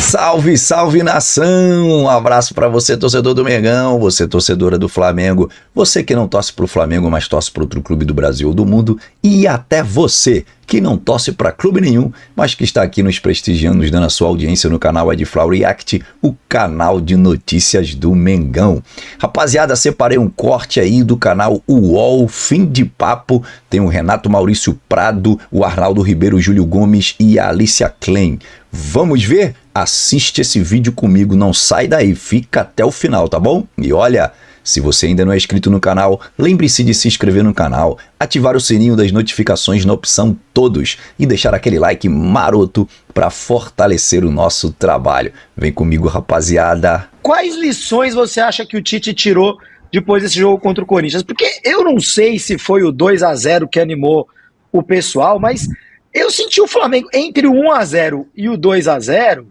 Salve, salve nação! Um abraço para você, torcedor do Mengão, você, torcedora do Flamengo, você que não torce pro Flamengo, mas torce para outro clube do Brasil ou do mundo, e até você que não torce para clube nenhum, mas que está aqui nos prestigiando, nos dando a sua audiência no canal Edflau React, o canal de notícias do Mengão. Rapaziada, separei um corte aí do canal UOL Fim de Papo, tem o Renato Maurício Prado, o Arnaldo Ribeiro, Júlio Gomes e a Alicia Klein. Vamos ver? Assiste esse vídeo comigo, não sai daí, fica até o final, tá bom? E olha, se você ainda não é inscrito no canal, lembre-se de se inscrever no canal, ativar o sininho das notificações na opção Todos e deixar aquele like maroto para fortalecer o nosso trabalho. Vem comigo, rapaziada. Quais lições você acha que o Tite tirou depois desse jogo contra o Corinthians? Porque eu não sei se foi o 2-0 que animou o pessoal, mas eu senti o Flamengo entre o 1-0 e o 2-0.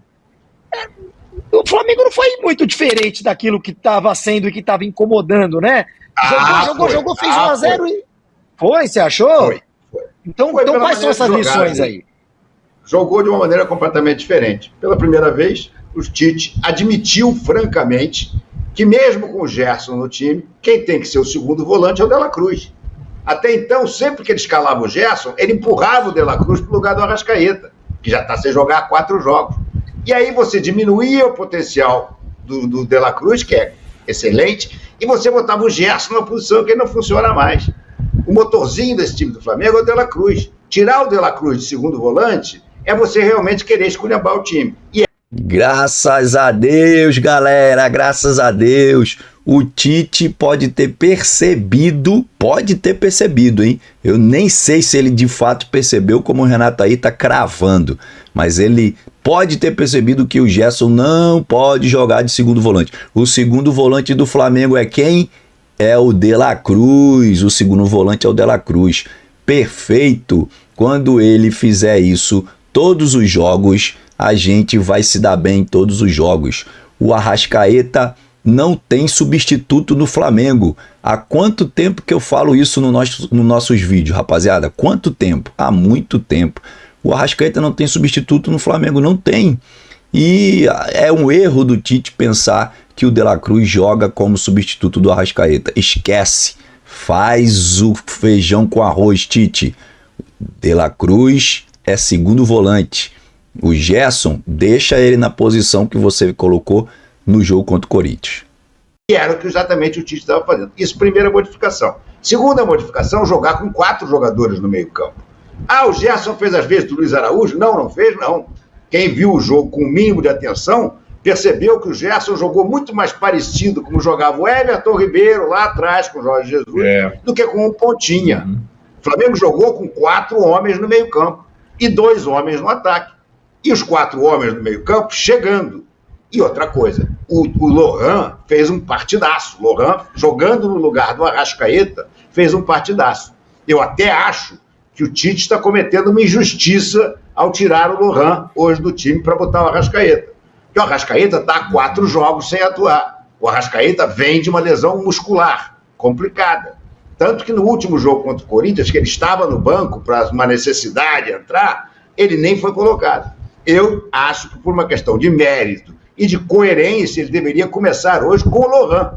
O Flamengo não foi muito diferente daquilo que estava sendo e que estava incomodando, né? Jogou, fez 1-0 e... Foi, você achou? Foi. Então quais são essas lições aí? Jogou de uma maneira completamente diferente. Pela primeira vez, o Tite admitiu francamente que mesmo com o Gerson no time, quem tem que ser o segundo volante é o De La Cruz. Até então, sempre que ele escalava o Gerson, ele empurrava o De La Cruz para o lugar do Arrascaeta, que já está sem jogar 4 jogos. E aí você diminuía o potencial do De La Cruz, que é excelente, e você botava o Gerson numa posição que ele não funciona mais. O motorzinho desse time do Flamengo é o De La Cruz. Tirar o De La Cruz de segundo volante é você realmente querer esculhambar o time. Graças a Deus, galera, graças a Deus, o Tite pode ter percebido, hein? Eu nem sei se ele de fato percebeu, como o Renato aí tá cravando, mas ele pode ter percebido que o Gerson não pode jogar de segundo volante. O segundo volante do Flamengo é quem? É o De La Cruz, o segundo volante é o De La Cruz. Perfeito! Quando ele fizer isso, todos os jogos, a gente vai se dar bem em todos os jogos. O Arrascaeta não tem substituto no Flamengo. Há quanto tempo que eu falo isso nos nossos vídeos, rapaziada? Quanto tempo? Há muito tempo. O Arrascaeta não tem substituto no Flamengo, não tem. E é um erro do Tite pensar que o De La Cruz joga como substituto do Arrascaeta. Esquece. Faz o feijão com arroz, Tite. De La Cruz é segundo volante. O Gerson, deixa ele na posição que você colocou no jogo contra o Corinthians. E era o que exatamente o Tite estava fazendo. Isso, primeira modificação. Segunda modificação, jogar com 4 jogadores no meio campo. O Gerson fez as vezes do Luiz Araújo? Não fez, não. Quem viu o jogo com o mínimo de atenção percebeu que o Gerson jogou muito mais parecido como jogava o Everton Ribeiro lá atrás com o Jorge Jesus do que com o Pontinha. O Flamengo jogou com 4 homens no meio campo e 2 homens no ataque. E os 4 homens no meio campo chegando. E outra coisa, o Lohan fez um partidaço. Lohan, jogando no lugar do Arrascaeta, fez um partidaço. Eu até acho que o Tite está cometendo uma injustiça ao tirar o Lohan hoje do time para botar o Arrascaeta. Porque o Arrascaeta está há 4 jogos sem atuar. O Arrascaeta vem de uma lesão muscular complicada. Tanto que no último jogo contra o Corinthians, que ele estava no banco para uma necessidade entrar, ele nem foi colocado. Eu acho que por uma questão de mérito e de coerência, ele deveria começar hoje com o Lohan.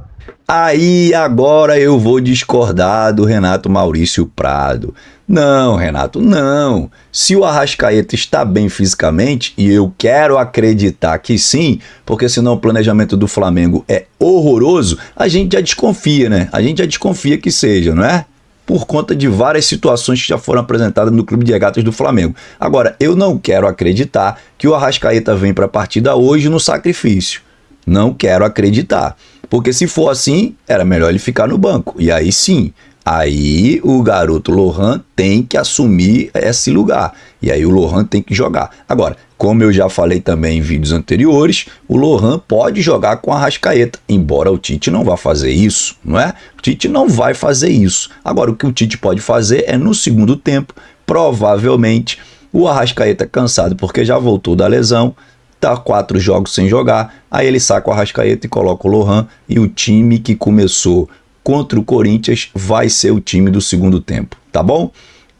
Aí agora eu vou discordar do Renato Maurício Prado. Não, Renato, não. Se o Arrascaeta está bem fisicamente, e eu quero acreditar que sim, porque senão o planejamento do Flamengo é horroroso, a gente já desconfia, né? A gente já desconfia que seja, não é? Por conta de várias situações que já foram apresentadas no Clube de Regatas do Flamengo. Agora, eu não quero acreditar que o Arrascaeta vem para a partida hoje no sacrifício. Não quero acreditar. Porque se for assim, era melhor ele ficar no banco. E aí sim, aí o garoto Lohan tem que assumir esse lugar. E aí o Lohan tem que jogar. Agora, como eu já falei também em vídeos anteriores, o Lohan pode jogar com a Arrascaeta, embora o Tite não vá fazer isso, não é? O Tite não vai fazer isso. Agora, o que o Tite pode fazer é, no segundo tempo, provavelmente, o Arrascaeta cansado porque já voltou da lesão, tá 4 jogos sem jogar, aí ele saca o Arrascaeta e coloca o Lohan, e o time que começou contra o Corinthians vai ser o time do segundo tempo, tá bom?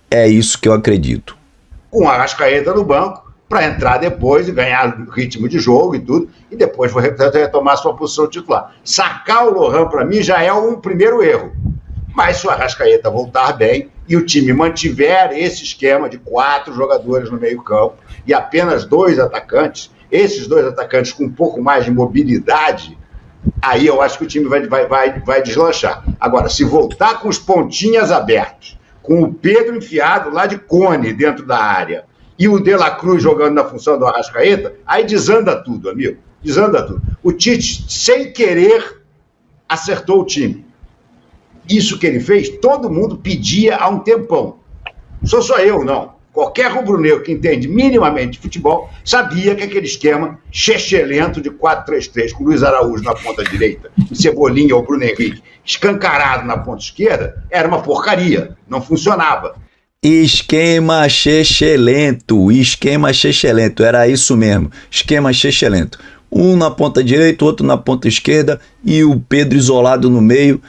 É isso que eu acredito. Com o Arrascaeta no banco para entrar depois e ganhar ritmo de jogo e tudo, e depois retomar sua posição titular. Sacar o Lohan, para mim, já é um primeiro erro. Mas se o Arrascaeta voltar bem e o time mantiver esse esquema de 4 jogadores no meio-campo e apenas 2 atacantes, esses 2 atacantes com um pouco mais de mobilidade, aí eu acho que o time vai deslanchar. Agora, se voltar com os pontinhas abertos, com o Pedro enfiado lá de cone dentro da área e o De La Cruz jogando na função do Arrascaeta, aí desanda tudo, amigo. Desanda tudo. O Tite, sem querer, acertou o time. Isso que ele fez, todo mundo pedia há um tempão. Sou só eu, não. Qualquer rubro-negro que entende minimamente de futebol sabia que aquele esquema chechelento de 4-3-3 com Luiz Araújo na ponta direita e Cebolinha ou Bruno Henrique escancarado na ponta esquerda era uma porcaria, não funcionava. Esquema chechelento, era isso mesmo, esquema chechelento. Um na ponta direita, outro na ponta esquerda e o Pedro isolado no meio.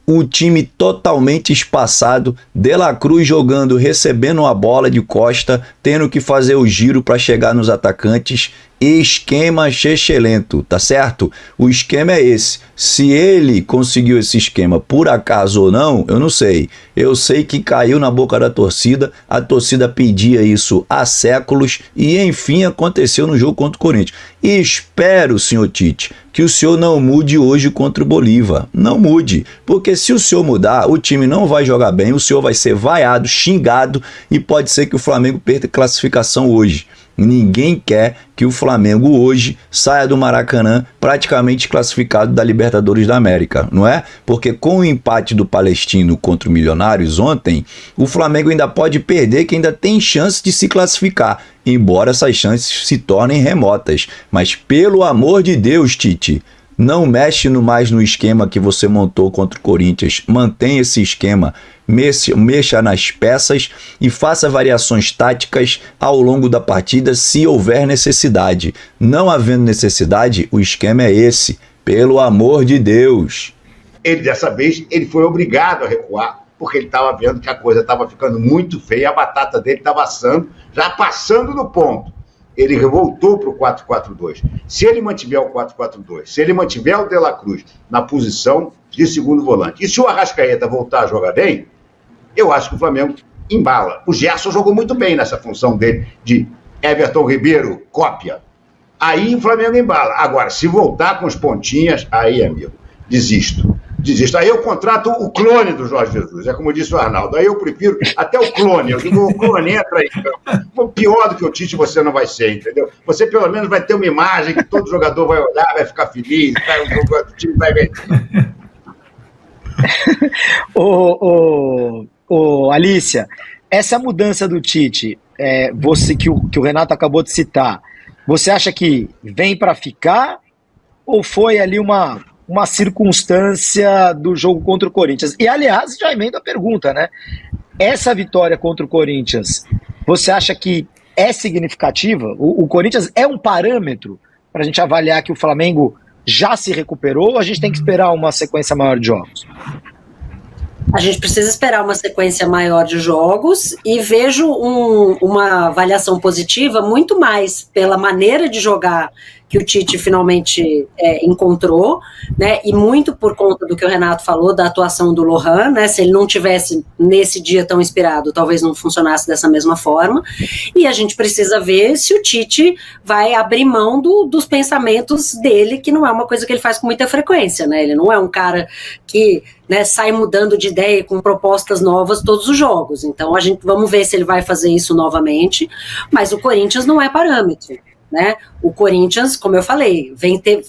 O time totalmente espaçado, De La Cruz jogando, recebendo a bola de costa, tendo que fazer o giro para chegar nos atacantes. Esquema chechelento, tá certo? O esquema é esse. Se ele conseguiu esse esquema por acaso ou não, eu não sei. Eu sei que caiu na boca da torcida, a torcida pedia isso há séculos e enfim aconteceu no jogo contra o Corinthians. E espero, senhor Tite, que o senhor não mude hoje contra o Bolívar. Não mude, porque se o senhor mudar, o time não vai jogar bem, o senhor vai ser vaiado, xingado e pode ser que o Flamengo perca classificação hoje. Ninguém quer que o Flamengo hoje saia do Maracanã praticamente classificado da Libertadores da América, não é? Porque com o empate do Palestino contra o Milionários ontem, o Flamengo ainda pode perder, que ainda tem chance de se classificar, embora essas chances se tornem remotas. Mas pelo amor de Deus, Tite, não mexe mais no esquema que você montou contra o Corinthians. Mantenha esse esquema, mexa nas peças e faça variações táticas ao longo da partida se houver necessidade. Não havendo necessidade, o esquema é esse. Pelo amor de Deus. Ele, dessa vez, ele foi obrigado a recuar, porque ele estava vendo que a coisa estava ficando muito feia, a batata dele estava assando, já passando do ponto. Ele voltou para o 4-4-2. Se ele mantiver o 4-4-2, se ele mantiver o De La Cruz na posição de segundo volante, e se o Arrascaeta voltar a jogar bem, eu acho que o Flamengo embala. O Gerson jogou muito bem nessa função dele de Everton Ribeiro, cópia. Aí o Flamengo embala. Agora, se voltar com os pontinhas, aí, amigo, desisto. Aí eu contrato o clone do Jorge Jesus, é como disse o Arnaldo. Aí eu prefiro até o clone. Eu digo, o clone entra aí. Pior do que o Tite você não vai ser, entendeu? Você pelo menos vai ter uma imagem que todo jogador vai olhar, vai ficar feliz, o time vai ver. Alicia, essa mudança do Tite, você que o Renato acabou de citar, você acha que vem para ficar ou foi ali uma circunstância do jogo contra o Corinthians? E, aliás, já emendo a pergunta, né? Essa vitória contra o Corinthians, você acha que é significativa? O Corinthians é um parâmetro para a gente avaliar que o Flamengo já se recuperou ou a gente tem que esperar uma sequência maior de jogos? A gente precisa esperar uma sequência maior de jogos e vejo uma avaliação positiva muito mais pela maneira de jogar que o Tite finalmente encontrou, né, e muito por conta do que o Renato falou da atuação do Lohan, né, se ele não tivesse nesse dia tão inspirado, talvez não funcionasse dessa mesma forma, e a gente precisa ver se o Tite vai abrir mão dos pensamentos dele, que não é uma coisa que ele faz com muita frequência, né, ele não é um cara que, né, sai mudando de ideia com propostas novas todos os jogos, então vamos ver se ele vai fazer isso novamente, mas o Corinthians não é parâmetro. Né? O Corinthians, como eu falei,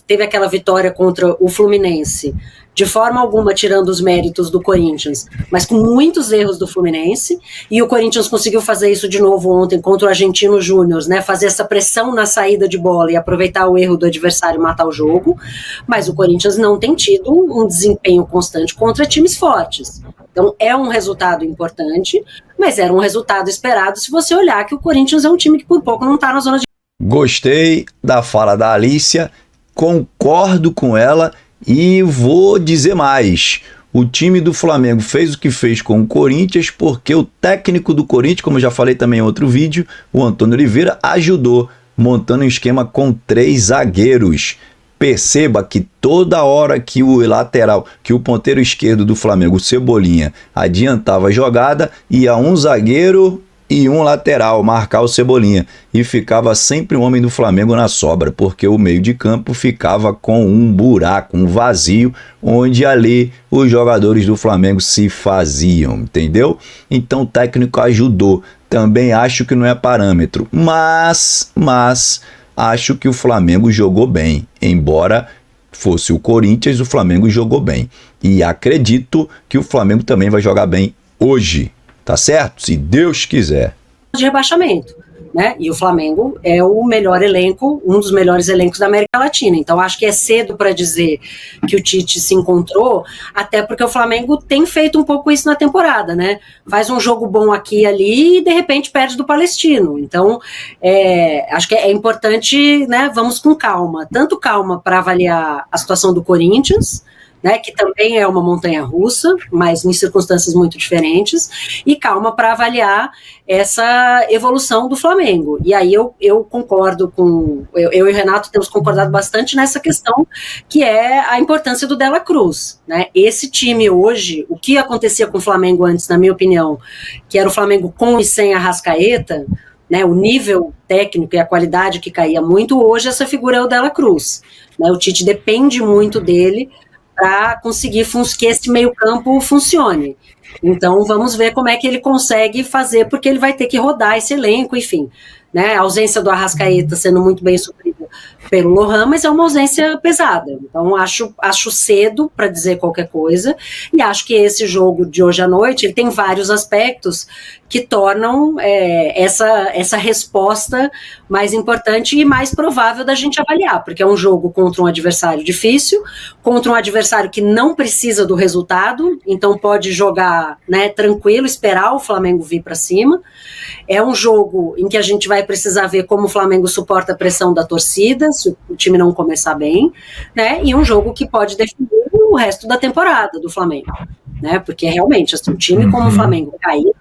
teve aquela vitória contra o Fluminense, de forma alguma tirando os méritos do Corinthians, mas com muitos erros do Fluminense, e o Corinthians conseguiu fazer isso de novo ontem contra o Argentino Júnior, né? Fazer essa pressão na saída de bola e aproveitar o erro do adversário e matar o jogo, mas o Corinthians não tem tido um desempenho constante contra times fortes. Então é um resultado importante, mas era um resultado esperado se você olhar que o Corinthians é um time que por pouco não está na zona de... Gostei da fala da Alicia, concordo com ela e vou dizer mais. o time do Flamengo fez o que fez com o Corinthians porque o técnico do Corinthians, como eu já falei também em outro vídeo, o Antônio Oliveira, ajudou montando um esquema com 3 zagueiros. Perceba que toda hora que o lateral, que o ponteiro esquerdo do Flamengo, o Cebolinha, adiantava a jogada, ia um zagueiro e um lateral marcar o Cebolinha. E ficava sempre um homem do Flamengo na sobra, porque o meio de campo ficava com um buraco, um vazio, onde ali os jogadores do Flamengo se faziam, entendeu? Então o técnico ajudou. Também acho que não é parâmetro, mas acho que o Flamengo jogou bem, embora fosse o Corinthians, o Flamengo jogou bem. E acredito que o Flamengo também vai jogar bem hoje, tá certo? Se Deus quiser. De rebaixamento, né? E o Flamengo é o melhor elenco, um dos melhores elencos da América Latina. Então acho que é cedo para dizer que o Tite se encontrou, até porque o Flamengo tem feito um pouco isso na temporada, né? Faz um jogo bom aqui e ali e de repente perde do Palestino. Então acho que é importante, né? Vamos com calma, tanto calma para avaliar a situação do Corinthians, né, que também é uma montanha-russa, mas em circunstâncias muito diferentes, e calma para avaliar essa evolução do Flamengo. E aí eu concordo com... Eu e o Renato temos concordado bastante nessa questão, que é a importância do Dela Cruz, né? Esse time hoje, o que acontecia com o Flamengo antes, na minha opinião, que era o Flamengo com e sem Arrascaeta, né, o nível técnico e a qualidade que caía muito, hoje essa figura é o Dela Cruz, né? O Tite depende muito dele para conseguir que esse meio-campo funcione. Então, vamos ver como é que ele consegue fazer, porque ele vai ter que rodar esse elenco, enfim. Né? A ausência do Arrascaeta sendo muito bem suprida pelo Lohan, mas é uma ausência pesada. Então, acho cedo para dizer qualquer coisa, e acho que esse jogo de hoje à noite ele tem vários aspectos que tornam essa resposta mais importante e mais provável da gente avaliar, porque é um jogo contra um adversário difícil, contra um adversário que não precisa do resultado, então pode jogar, né, tranquilo, esperar o Flamengo vir para cima. É um jogo em que a gente vai precisar ver como o Flamengo suporta a pressão da torcida, se o time não começar bem, né? E um jogo que pode definir o resto da temporada do Flamengo, né? Porque realmente, assim, um time como o Flamengo cair em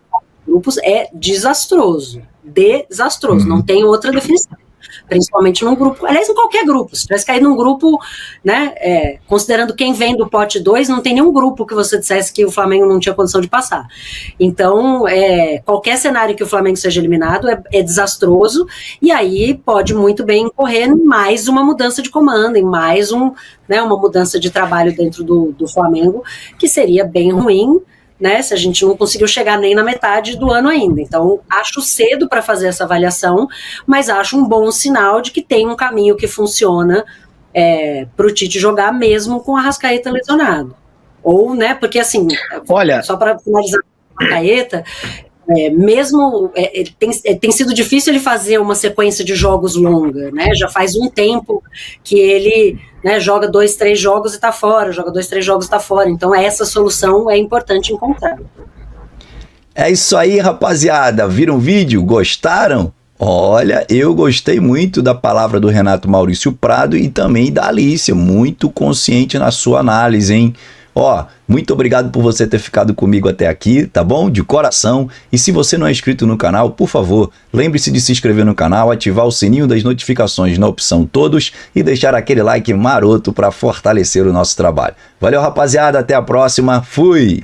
grupos é desastroso, não tem outra definição. Principalmente num grupo, aliás, em qualquer grupo, se tivesse caído num grupo, né, considerando quem vem do pote 2, não tem nenhum grupo que você dissesse que o Flamengo não tinha condição de passar. Então, qualquer cenário que o Flamengo seja eliminado é desastroso, e aí pode muito bem incorrer em mais uma mudança de comando, em mais uma mudança de trabalho dentro do Flamengo, que seria bem ruim, né, se a gente não conseguiu chegar nem na metade do ano ainda. Então, acho cedo para fazer essa avaliação, mas acho um bom sinal de que tem um caminho que funciona para o Tite jogar mesmo com o Arrascaeta lesionado. Ou, né, porque assim, olha, só para finalizar com o Arrascaeta, mesmo tem sido difícil ele fazer uma sequência de jogos longa, né? Já faz um tempo que ele, né, joga 2, 3 jogos e está fora, joga 2, 3 jogos e está fora. Então essa solução é importante encontrar. É isso aí, rapaziada. Viram o vídeo? Gostaram? Olha, eu gostei muito da palavra do Renato Maurício Prado e também da Alícia, muito consciente na sua análise, hein? Ó, muito obrigado por você ter ficado comigo até aqui, tá bom? De coração. E se você não é inscrito no canal, por favor, lembre-se de se inscrever no canal, ativar o sininho das notificações na opção todos e deixar aquele like maroto para fortalecer o nosso trabalho. Valeu, rapaziada. Até a próxima. Fui!